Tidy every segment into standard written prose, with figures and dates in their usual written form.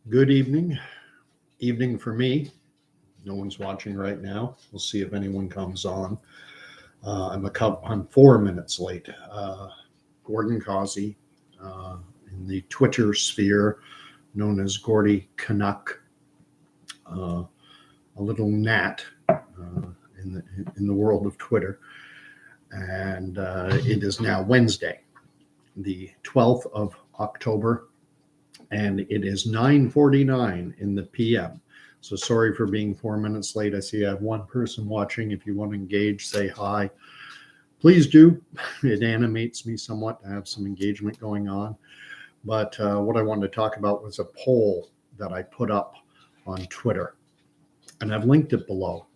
Good evening. Evening for me. No one's watching right now. We'll see if anyone comes on. I'm 4 minutes late. Gordon Causey, in the Twitter sphere, known as Gordy Canuck, a little gnat in the world of Twitter, and it is now Wednesday, the 12th of October, and it is 9:49 in the PM. So sorry for being 4 minutes late. I see I have one person watching. If you want to engage, say hi. Please do. It animates me somewhat to have some engagement going on. But what I wanted to talk about was a poll that I put up on Twitter, and I've linked it below.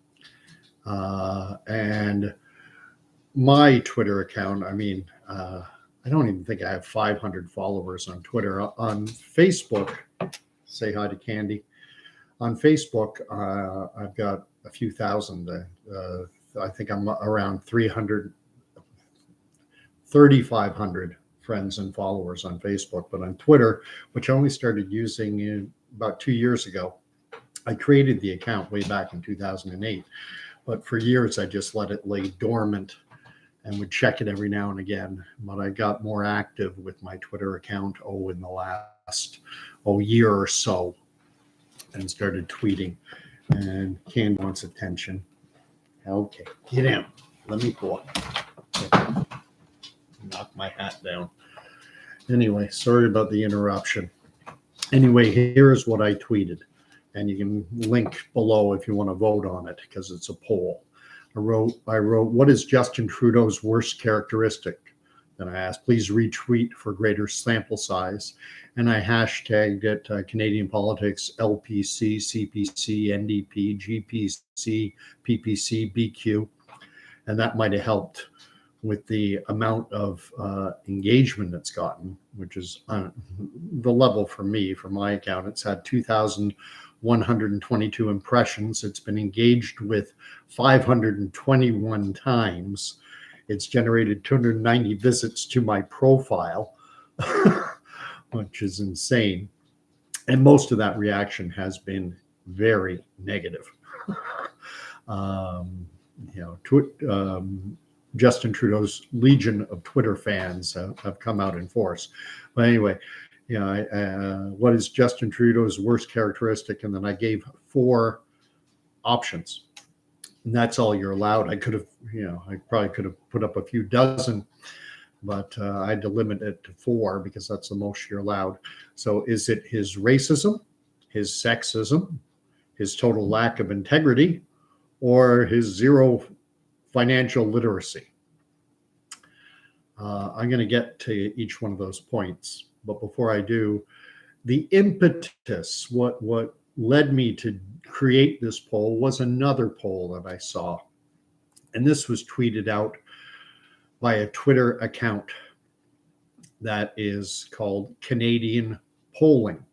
And my Twitter account, I don't even think I have 500 followers on Twitter. On Facebook, say hi to Candy. On Facebook, I've got a few thousand. I think I'm around 3,500 friends and followers on Facebook. But on Twitter, which I only started using about 2 years ago, I created the account way back in 2008. But for years, I just let it lay dormant and would check it every now and again. But I got more active with my Twitter account, in the last year or so, and started tweeting. And Candy wants attention. Okay, get in. Let me pull up. Knock my hat down. Anyway, sorry about the interruption. Anyway, here's what I tweeted. And you can link below if you want to vote on it, because it's a poll. I wrote, what is Justin Trudeau's worst characteristic? Then I asked, please retweet for greater sample size. And I hashtagged it Canadian politics, LPC, CPC, NDP, GPC, PPC, BQ. And that might have helped with the amount of engagement it's gotten, which is the level for me, for my account. It's had 2,122 impressions. It's been engaged with 521 times. It's generated 290 visits to my profile, which is insane. And most of that reaction has been very negative. Justin Trudeau's legion of Twitter fans have come out in force. But anyway, what is Justin Trudeau's worst characteristic? And then I gave 4 options. And that's all you're allowed. I probably could have put up a few dozen, but I had to limit it to 4 because that's the most you're allowed. So is it his racism, his sexism, his total lack of integrity, or his zero financial literacy? I'm going to get to each one of those points. But before I do, the impetus, what led me to create this poll, was another poll that I saw. And this was tweeted out by a Twitter account that is called Canadian Polling.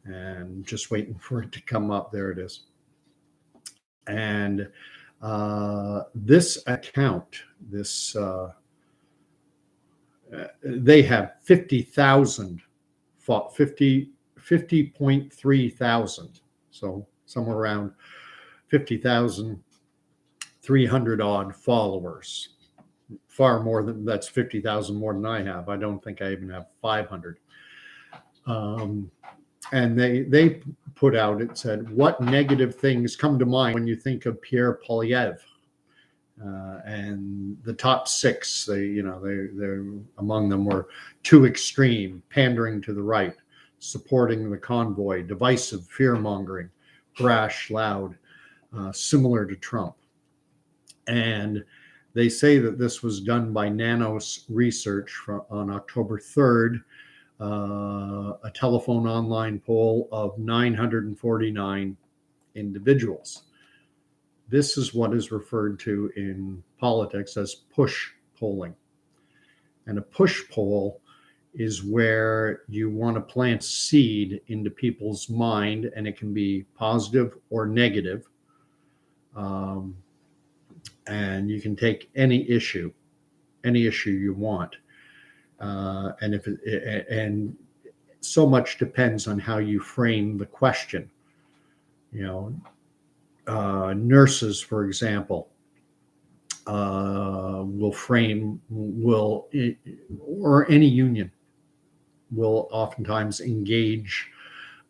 And just waiting for it to come up. There it is. And this account, they have 50.3 thousand. So somewhere around 50,300 odd followers. Far more than, that's 50,000 more than I have. I don't think I even have 500. And they put out, it said, what negative things come to mind when you think of Pierre Poilievre? And the top 6, they among them were too extreme, pandering to the right, supporting the convoy, divisive, fear-mongering, brash, loud, similar to Trump. And they say that this was done by Nanos Research on October 3rd, a telephone online poll of 949 individuals. This is what is referred to in politics as push polling. And a push poll is where you want to plant seed into people's mind, and it can be positive or negative. And you can take any issue you want. And so much depends on how you frame the question. Nurses, for example, or any union will oftentimes engage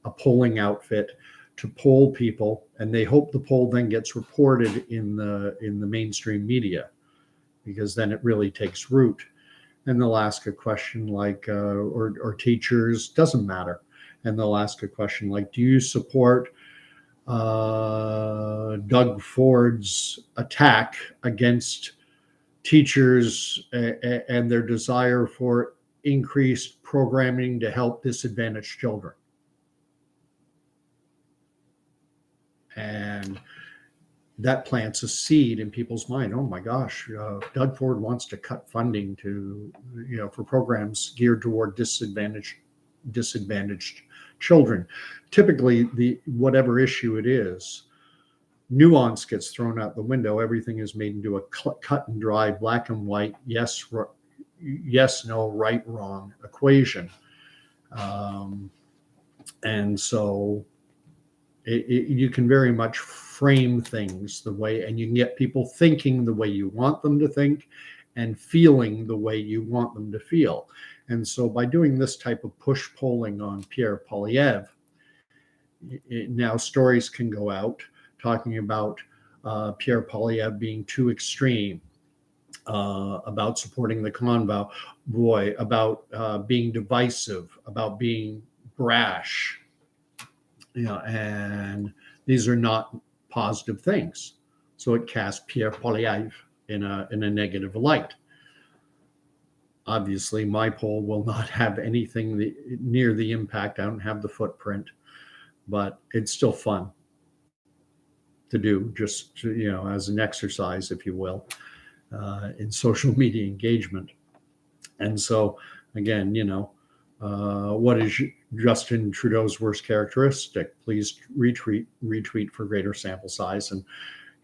a polling outfit to poll people, and they hope the poll then gets reported in the mainstream media, because then it really takes root. And they'll ask a question like, or teachers, doesn't matter, and they'll ask a question like, do you support Doug Ford's attack against teachers and their desire for increased programming to help disadvantaged children? And that plants a seed in people's mind. Oh my gosh, Doug Ford wants to cut funding for programs geared toward disadvantaged children. Typically, whatever issue it is, nuance gets thrown out the window. Everything is made into a cut and dry, black and white, yes, no, right, wrong equation. And so you can very much frame things the way, and you can get people thinking the way you want them to think and feeling the way you want them to feel. And so by doing this type of push polling on Pierre Poilievre, now stories can go out talking about Pierre Poilievre being too extreme, about supporting the convoy, about being divisive, about being brash. And these are not positive things. So it casts Pierre Poilievre in a negative light. Obviously, my poll will not have anything near the impact. I don't have the footprint, but it's still fun to do, just as an exercise, if you will, in social media engagement. And so, again, what is Justin Trudeau's worst characteristic? Please retweet for greater sample size. And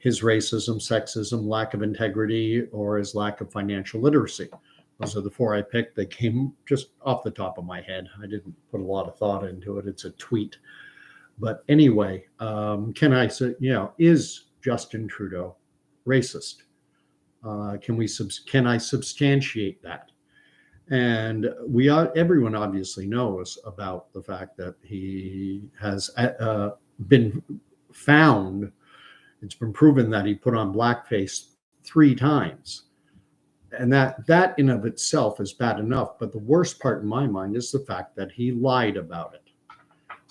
his racism, sexism, lack of integrity, or his lack of financial literacy. Those are the four I picked. They came just off the top of my head. I didn't put a lot of thought into it. It's a tweet. But anyway, can I say, is Justin Trudeau racist? Can I substantiate that? And everyone obviously knows about the fact that he has been found. It's been proven that he put on blackface 3 times. And that in of itself is bad enough. But the worst part in my mind is the fact that he lied about it.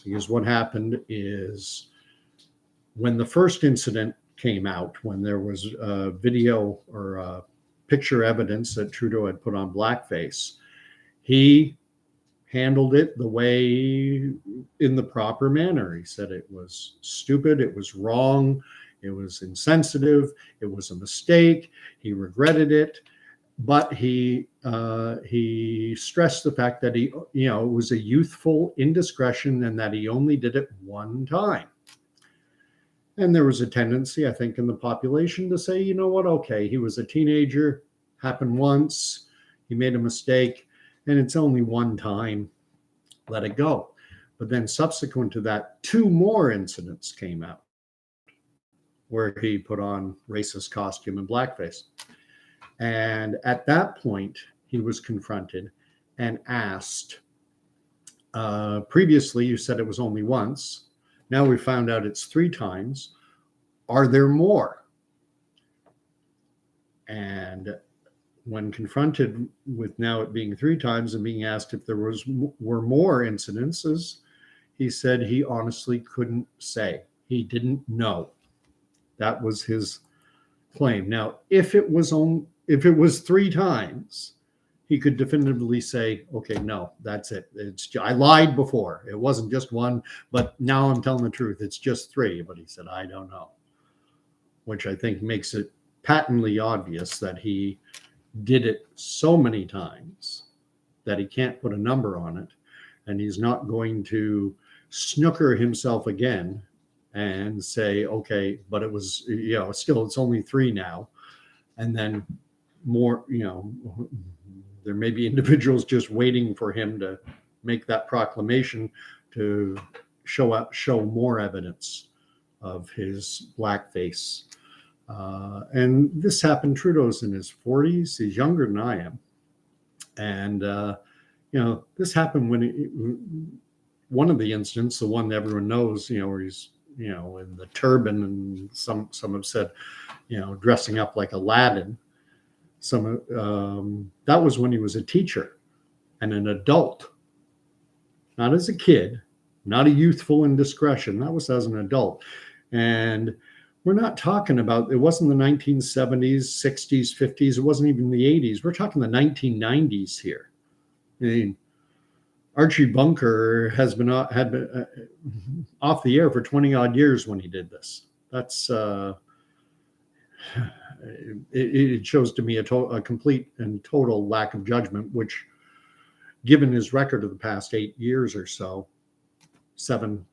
Because what happened is, when the first incident came out, when there was video or picture evidence that Trudeau had put on blackface, he handled it in the proper manner. He said it was stupid, it was wrong, it was insensitive, it was a mistake, he regretted it. But he stressed the fact that it was a youthful indiscretion and that he only did it 1 time. And there was a tendency, I think, in the population to say, you know what, okay, he was a teenager, happened once, he made a mistake, and it's only 1 time, let it go. But then subsequent to that, 2 more incidents came out where he put on racist costume and blackface. And at that point, he was confronted and asked, previously you said it was only once. Now we found out it's 3 times. Are there more? And when confronted with now it being 3 times and being asked if there were more incidences, he said he honestly couldn't say. He didn't know. That was his claim. Now, if it was 3 times, he could definitively say, okay, no, that's it. I lied before. It wasn't just 1, but now I'm telling the truth. It's just 3. But he said, I don't know, which I think makes it patently obvious that he did it so many times that he can't put a number on it. And he's not going to snooker himself again and say, okay, but it was, still it's only 3 now. And then more, there may be individuals just waiting for him to make that proclamation to show more evidence of his blackface. And this happened. Trudeau's in his 40s. He's younger than I am. And, this happened when one of the incidents, the one that everyone knows, where he's, in the turban, and some have said, dressing up like Aladdin. That was when he was a teacher and an adult, not as a kid, not a youthful indiscretion. That was as an adult. And we're not talking about, it wasn't the 1970s, 60s, 50s. It wasn't even the 80s. We're talking the 1990s here. I mean, Archie Bunker had been off the air for 20 odd years when he did this. That's it shows to me a complete and total lack of judgment, which, given his record of the past 8 years or so, 7+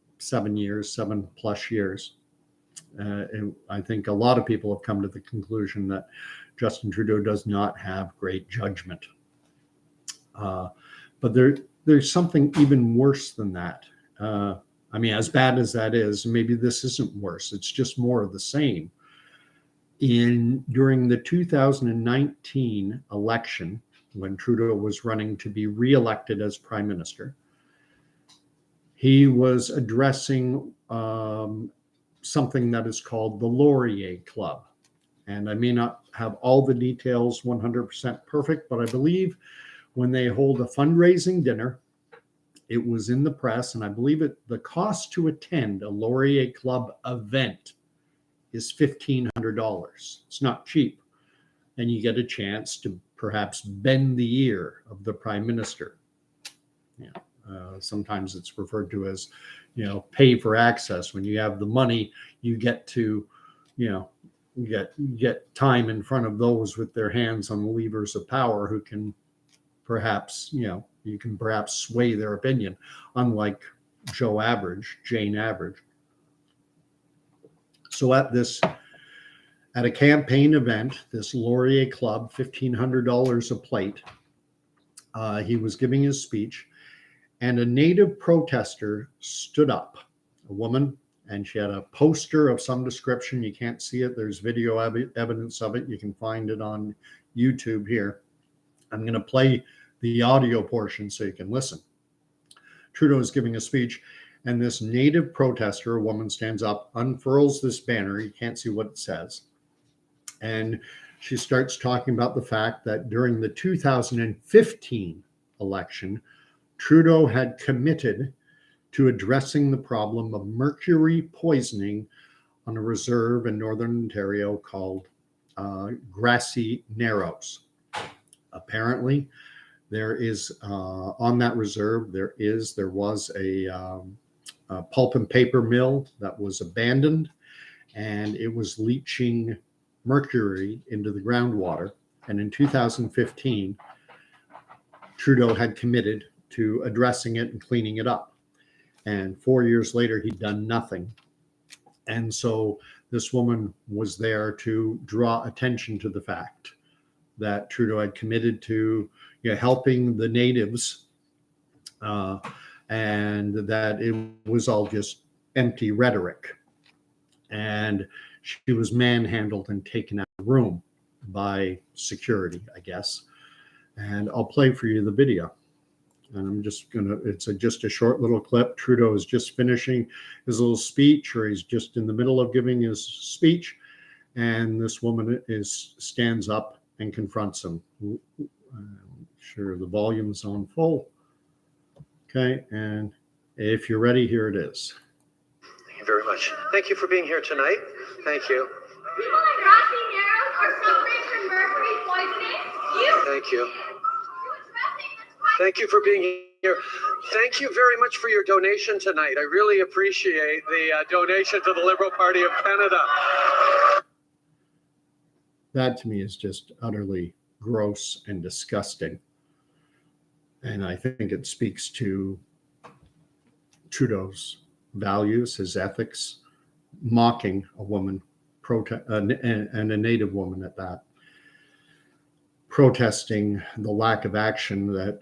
years, I think a lot of people have come to the conclusion that Justin Trudeau does not have great judgment. But there's something even worse than that. As bad as that is, maybe this isn't worse. It's just more of the same. During the 2019 election, when Trudeau was running to be reelected as prime minister, he was addressing something that is called the Laurier Club. And I may not have all the details 100% perfect, but I believe when they hold a fundraising dinner, it was in the press, and I believe the cost to attend a Laurier Club event is $1,500. It's not cheap. And you get a chance to perhaps bend the ear of the prime minister. Sometimes it's referred to as, pay for access. When you have the money, you get to, get time in front of those with their hands on the levers of power who can perhaps, you can perhaps sway their opinion, unlike Jane Average. So at a campaign event, this Laurier Club, $1,500 a plate, he was giving his speech, and a native protester stood up, a woman, and she had a poster of some description. You can't see it. There's video evidence of it. You can find it on YouTube here. I'm going to play the audio portion so you can listen. Trudeau is giving a speech, and this native protester, a woman, stands up, unfurls this banner. You can't see what it says. And she starts talking about the fact that during the 2015 election, Trudeau had committed to addressing the problem of mercury poisoning on a reserve in Northern Ontario called Grassy Narrows. Apparently, there is on that reserve, there was a pulp and paper mill that was abandoned, and it was leaching mercury into the groundwater. And in 2015, Trudeau had committed to addressing it and cleaning it up. And 4 years later, he'd done nothing. And so this woman was there to draw attention to the fact that Trudeau had committed to helping the natives, and that it was all just empty rhetoric. And she was manhandled and taken out of the room by security, I guess. And I'll play for you the video. And I'm just it's just a short little clip. Trudeau is just finishing his little speech, or he's just in the middle of giving his speech. And this woman stands up and confronts him. I'm sure the volume's on full. Okay, and if you're ready, here it is. Thank you very much. Thank you for being here tonight. Thank you. People in Grassy Narrows are suffering from mercury poisoning. Thank you. Thank you for being here. Thank you very much for your donation tonight. I really appreciate the donation to the Liberal Party of Canada. That to me is just utterly gross and disgusting. And I think it speaks to Trudeau's values, his ethics, mocking a woman, and a native woman at that. protesting the lack of action that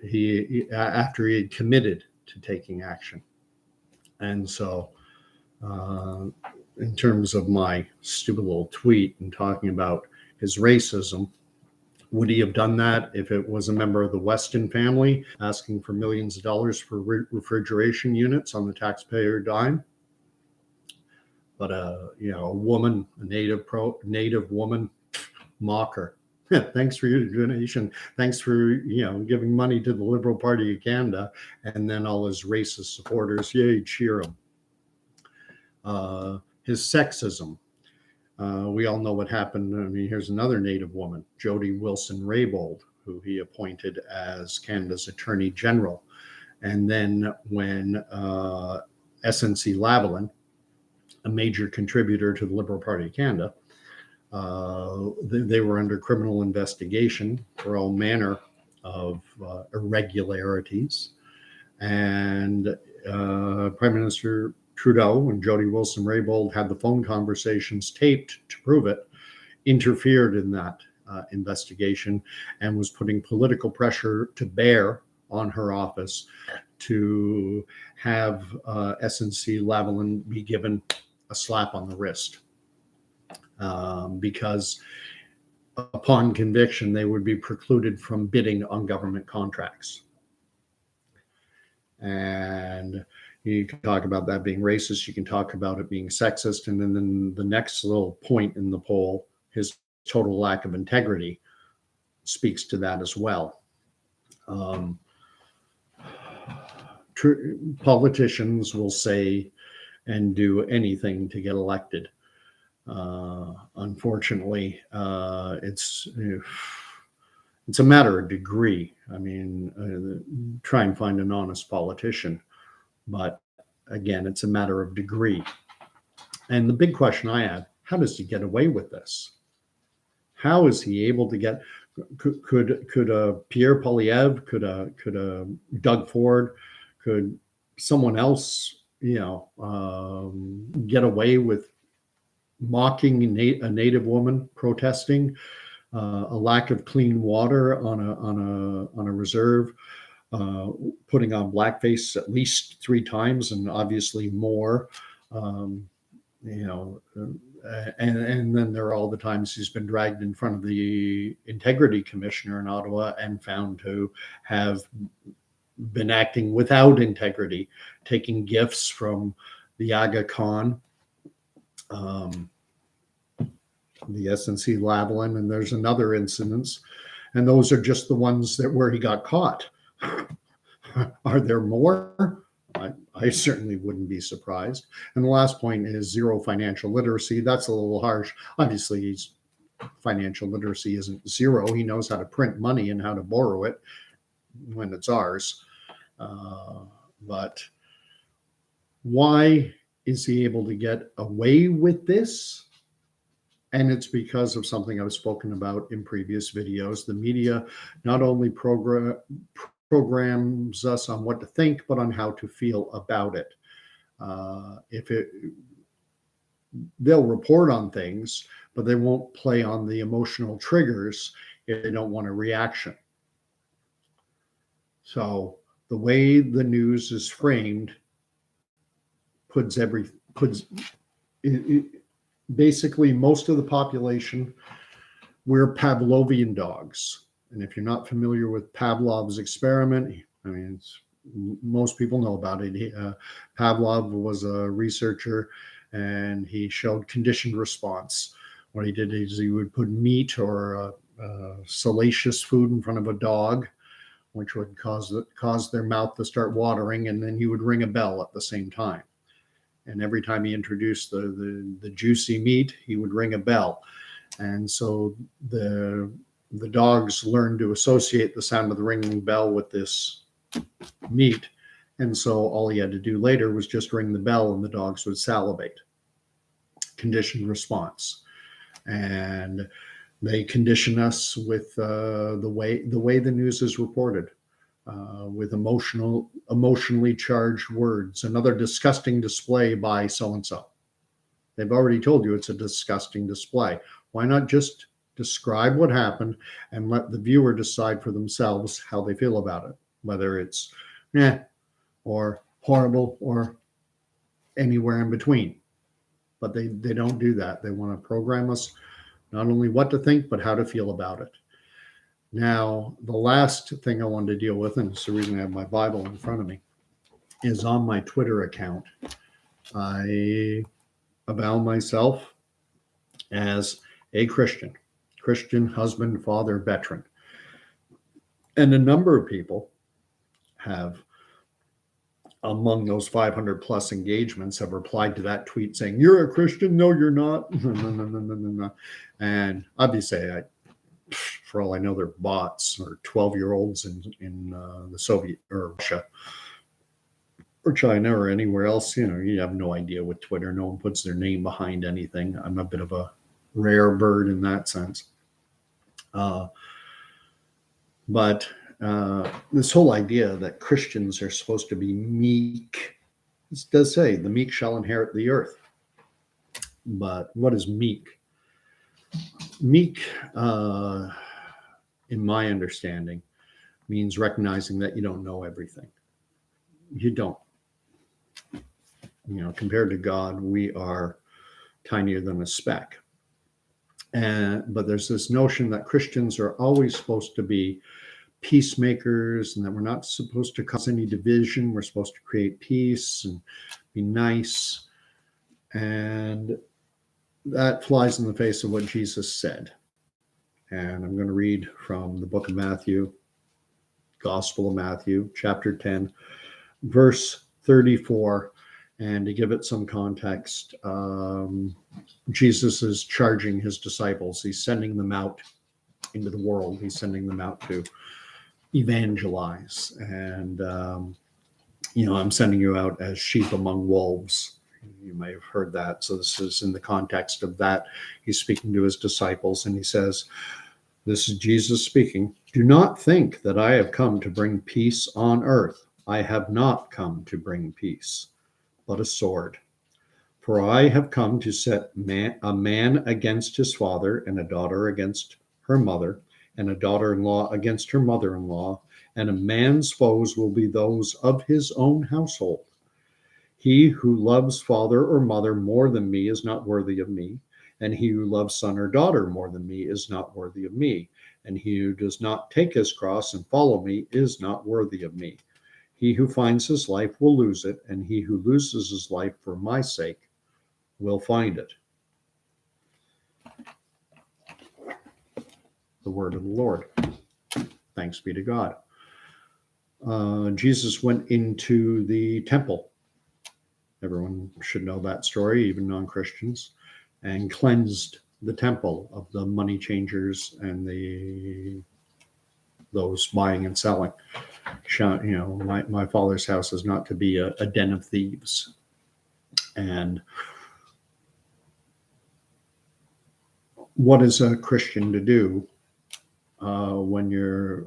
after he had committed to taking action. And so, in terms of my stupid little tweet and talking about his racism, would he have done that if it was a member of the Weston family asking for millions of dollars for refrigeration units on the taxpayer dime? But a woman, a native woman, mocker. Thanks for your donation. Thanks for giving money to the Liberal Party of Canada, and then all his racist supporters, yay, cheer him. His sexism. We all know what happened. I mean, here's another Native woman, Jody Wilson-Raybould, who he appointed as Canada's Attorney General. And then when SNC-Lavalin, a major contributor to the Liberal Party of Canada, they were under criminal investigation for all manner of irregularities. And Prime Minister Trudeau and Jody Wilson-Raybould had the phone conversations taped to prove it, interfered in that investigation, and was putting political pressure to bear on her office to have SNC-Lavalin be given a slap on the wrist. Because upon conviction, they would be precluded from bidding on government contracts. And you can talk about that being racist. You can talk about it being sexist. And then the next little point in the poll, his total lack of integrity, speaks to that as well. Politicians will say and do anything to get elected. Unfortunately, it's a matter of degree. I mean, try and find an honest politician, but again, it's a matter of degree. And the big question I have: how does he get away with this? How is he able to get? Could Pierre Poilievre, could a Doug Ford, could someone else, get away with mocking a Native woman protesting a lack of clean water on a reserve, putting on blackface at least 3 times and obviously more, and then there are all the times he's been dragged in front of the Integrity Commissioner in Ottawa and found to have been acting without integrity, taking gifts from the Aga Khan, the SNC-Lavalin, and there's another incidents, and those are just the ones where he got caught. Are there more? I certainly wouldn't be surprised. And the last point is zero financial literacy. That's a little harsh. Obviously, financial literacy isn't zero. He knows how to print money and how to borrow it when it's ours. But why is he able to get away with this? And it's because of something I've spoken about in previous videos. The media not only programs us on what to think, but on how to feel about it. They'll report on things, but they won't play on the emotional triggers if they don't want a reaction. So the way the news is framed basically most of the population, we're Pavlovian dogs. And if you're not familiar with Pavlov's experiment, I mean, most people know about it. Pavlov was a researcher, and he showed conditioned response. What he did is he would put meat or salacious food in front of a dog, which would cause their mouth to start watering, and then he would ring a bell at the same time. And every time he introduced the juicy meat, he would ring a bell. And so the dogs learned to associate the sound of the ringing bell with this meat. And so all he had to do later was just ring the bell and the dogs would salivate. Conditioned response. And they condition us with the way the news is reported. With emotionally charged words. Another disgusting display by so-and-so. They've already told you it's a disgusting display. Why not just describe what happened, and let the viewer decide for themselves how they feel about it, whether it's or horrible or anywhere in between. But they don't do that. They want to program us not only what to think, but how to feel about it. Now, the last thing I wanted to deal with, and it's the reason I have my Bible in front of me, is on my Twitter account. I avow myself as a Christian husband, father, veteran. And a number of people have, among those 500 plus engagements, have replied to that tweet saying, "You're a Christian? No, you're not." No. And obviously, for all I know, they're bots or 12-year-olds in the Soviet or Russia or China or anywhere else. You have no idea with Twitter. No one puts their name behind anything. I'm a bit of a rare bird in that sense. But this whole idea that Christians are supposed to be meek, this does say the meek shall inherit the earth. But what is meek? Meek, in my understanding, means recognizing that you don't know everything. You don't. Compared to God, we are tinier than a speck. But there's this notion that Christians are always supposed to be peacemakers and that we're not supposed to cause any division. We're supposed to create peace and be nice. And that flies in the face of what Jesus said. And I'm going to read from the book of Matthew, Gospel of Matthew, chapter 10, verse 34. And to give it some context, Jesus is charging his disciples. He's sending them out into the world. He's sending them out to evangelize. And, I'm sending you out as sheep among wolves. You may have heard that. So this is in the context of that. He's speaking to his disciples and he says, this is Jesus speaking, "Do not think that I have come to bring peace on earth. I have not come to bring peace, but a sword. For I have come to set a man against his father, and a daughter against her mother, and a daughter-in-law against her mother-in-law, and a man's foes will be those of his own household. He who loves father or mother more than me is not worthy of me, and he who loves son or daughter more than me is not worthy of me, and he who does not take his cross and follow me is not worthy of me. He who finds his life will lose it, and he who loses his life for my sake will find it." The word of the Lord. Thanks be to God. Jesus went into the temple. Everyone should know that story, even non-Christians, and cleansed the temple of the money changers and those buying and selling. My Father's house is not to be a den of thieves. And what is a Christian to do when you're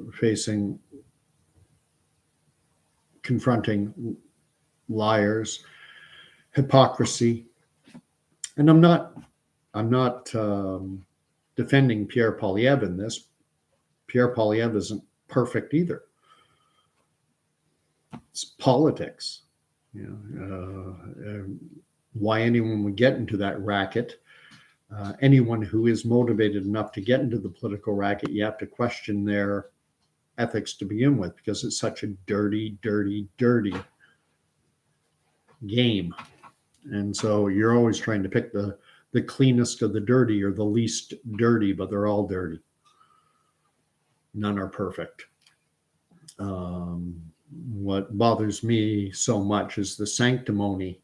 confronting liars, hypocrisy? And I'm not defending Pierre Poilievre in this. Pierre Poilievre isn't perfect either. It's politics. Why anyone would get into that racket, anyone who is motivated enough to get into the political racket, you have to question their ethics to begin with, because it's such a dirty, dirty, dirty game. And so you're always trying to pick the cleanest of the dirty or the least dirty, but they're all dirty. None are perfect. What bothers me so much is the sanctimony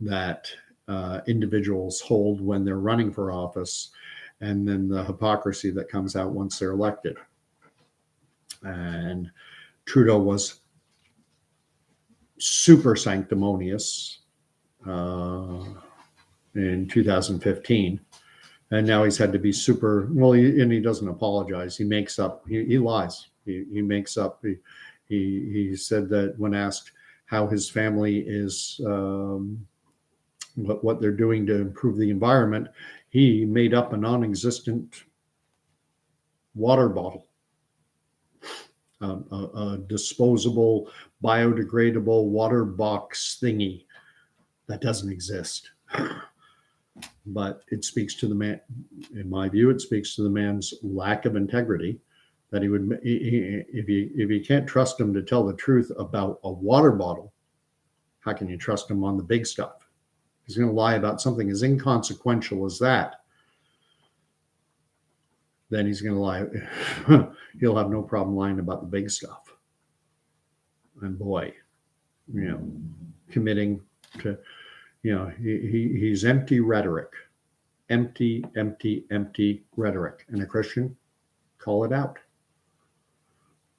that individuals hold when they're running for office, and then the hypocrisy that comes out once they're elected. And Trudeau was super sanctimonious in 2015, and now he's had to be super. Well, he doesn't apologize. He makes up. He lies. He makes up. He said that when asked how his family is, what they're doing to improve the environment, he made up a non-existent water bottle, a disposable, biodegradable water box thingy. That doesn't exist. But it speaks to the man, in my view, it speaks to the man's lack of integrity, that he would, if you can't trust him to tell the truth about a water bottle, how can you trust him on the big stuff? He's going to lie about something as inconsequential as that. Then he's going to lie. He'll have no problem lying about the big stuff. And boy, committing to, he's empty rhetoric, empty rhetoric. And a Christian, call it out.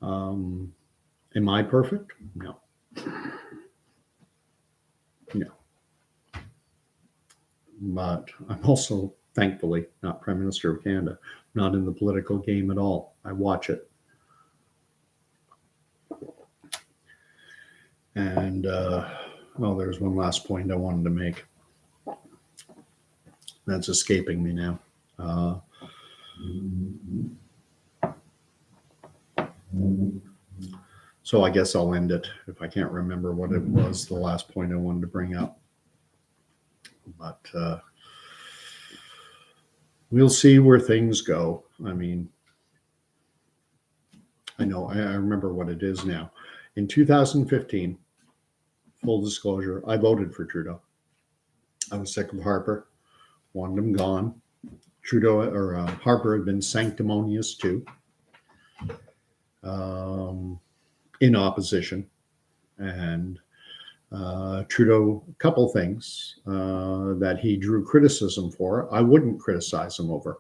Am I perfect? No. But I'm also, thankfully, not Prime Minister of Canada, not in the political game at all. I watch it. And, there's one last point I wanted to make. That's escaping me now. So I guess I'll end it if I can't remember what it was, the last point I wanted to bring up. But we'll see where things go. I mean, I remember what it is now. In 2015, full disclosure, I voted for Trudeau. I was sick of Harper, wanted him gone. Harper had been sanctimonious too, in opposition. And Trudeau, a couple things that he drew criticism for, I wouldn't criticize him over.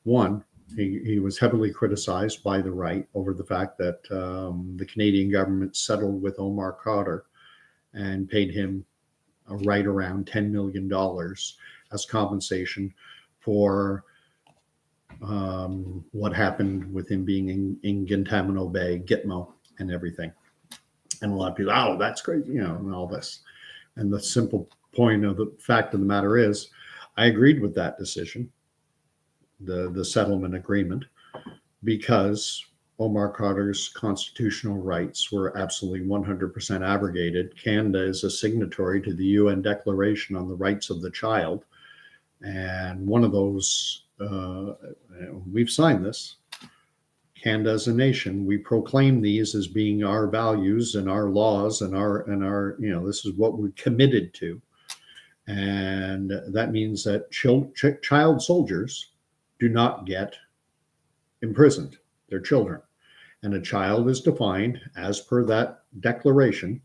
One, he was heavily criticized by the right over the fact that the Canadian government settled with Omar Khadr and paid him right around $10 million as compensation for what happened with him being in Guantanamo Bay, Gitmo, and everything. And a lot of people, oh, that's crazy, and all this. And the simple point of the fact of the matter is, I agreed with that decision, the settlement agreement, because Omar Khadr's constitutional rights were absolutely 100% abrogated. Canada is a signatory to the UN Declaration on the Rights of the Child. And one of those, we've signed this. Canada as a nation, we proclaim these as being our values and our laws and our this is what we're committed to. And that means that child soldiers do not get imprisoned. They're children. And a child is defined, as per that declaration,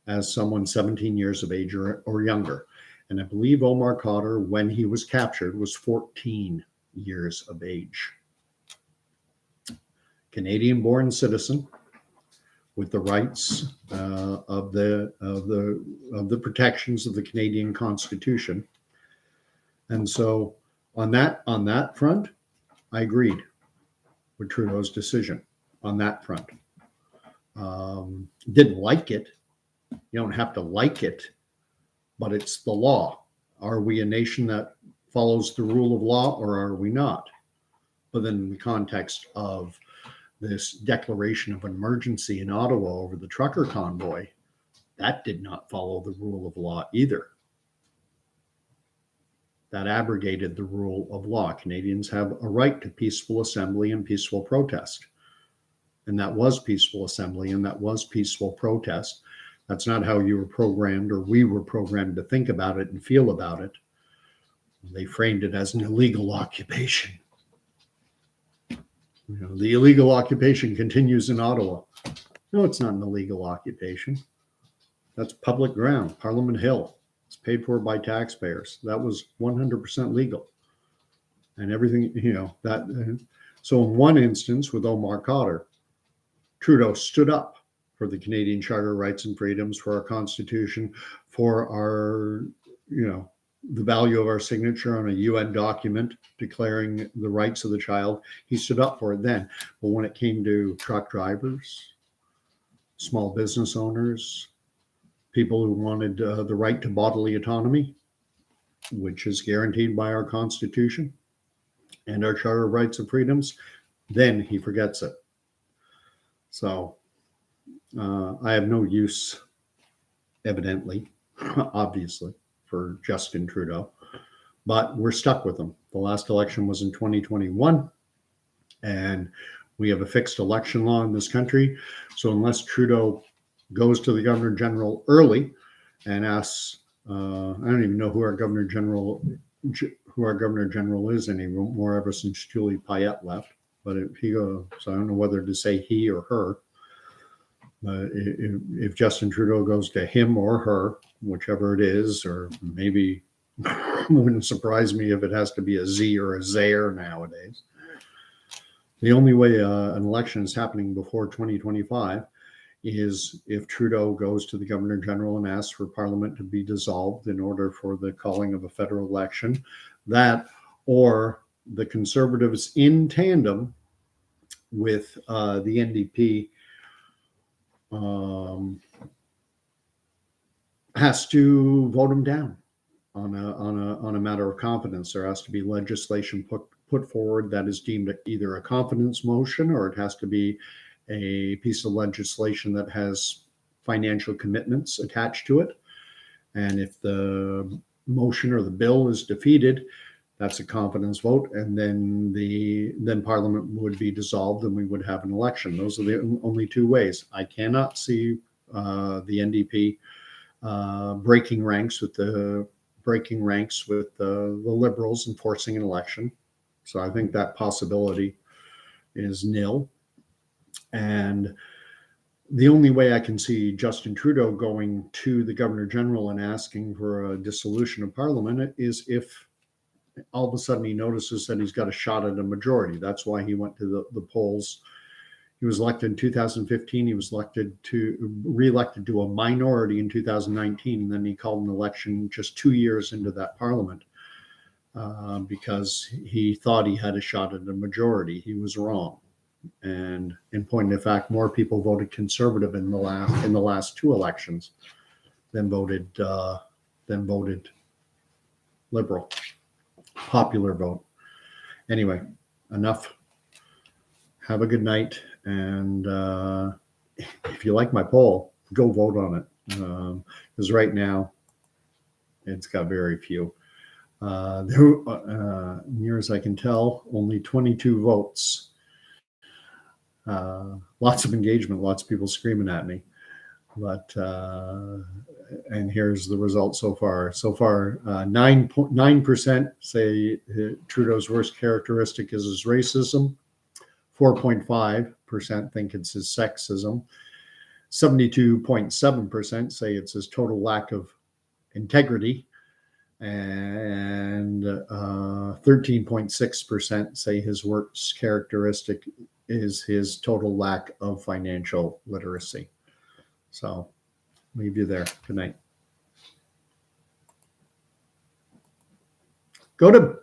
as someone 17 years of age or younger. And I believe Omar Khadr, when he was captured, was 14 years of age. Canadian-born citizen with the rights of the protections of the Canadian Constitution. And so on that front, I agreed with Trudeau's decision on that front. Didn't like it. You don't have to like it, but it's the law. Are we a nation that follows the rule of law, or are we not? But then in the context of this declaration of emergency in Ottawa over the trucker convoy, that did not follow the rule of law either. That abrogated the rule of law. Canadians have a right to peaceful assembly and peaceful protest. And that was peaceful assembly and that was peaceful protest. That's not how you were programmed, or we were programmed to think about it and feel about it. They framed it as an illegal occupation. The illegal occupation continues in Ottawa. No, it's not an illegal occupation. That's public ground, Parliament Hill. It's paid for by taxpayers. That was 100% legal. And everything, that. So in one instance with Omar Khadr, Trudeau stood up for the Canadian Charter of Rights and Freedoms, for our Constitution, for our, the value of our signature on a UN document declaring the rights of the child. He stood up for it then. But when it came to truck drivers, small business owners, people who wanted the right to bodily autonomy, which is guaranteed by our Constitution and our Charter of Rights and Freedoms, then he forgets it. So I have no use, evidently, obviously, for Justin Trudeau, but we're stuck with him. The last election was in 2021, and we have a fixed election law in this country. So unless Trudeau goes to the Governor General early and asks, I don't even know who our Governor General is anymore ever since Julie Payette left. But if he goes, so I don't know whether to say he or her. If Justin Trudeau goes to him or her, whichever it is, or maybe wouldn't surprise me if it has to be a Z or a Zaire nowadays. The only way an election is happening before 2025 is if Trudeau goes to the Governor General and asks for Parliament to be dissolved in order for the calling of a federal election. That, or the Conservatives in tandem with the NDP has to vote him down on a matter of confidence. There has to be legislation put forward that is deemed either a confidence motion, or it has to be a piece of legislation that has financial commitments attached to it. And if the motion or the bill is defeated, that's a confidence vote, and then Parliament would be dissolved and we would have an election. Those are the only two ways. I cannot see the NDP breaking ranks with the Liberals and forcing an election. So I think that possibility is nil. And the only way I can see Justin Trudeau going to the Governor General and asking for a dissolution of Parliament is if all of a sudden he notices that he's got a shot at a majority. That's why he went to the polls. He was elected in 2015. He was reelected to a minority in 2019. And then he called an election just 2 years into that Parliament because he thought he had a shot at a majority. He was wrong. And in point of fact, more people voted Conservative in the last two elections than voted Liberal. Popular vote. Anyway, enough. Have a good night. And if you like my poll, go vote on it. Because right now, it's got very few. Near as I can tell, only 22 votes. Lots of engagement, lots of people screaming at me. But and here's the result so far. 9% say Trudeau's worst characteristic is his racism. 4.5% think it's his sexism. 72.7% say it's his total lack of integrity. And 13.6% say his worst characteristic is his total lack of financial literacy. So leave you there. Good night. Go to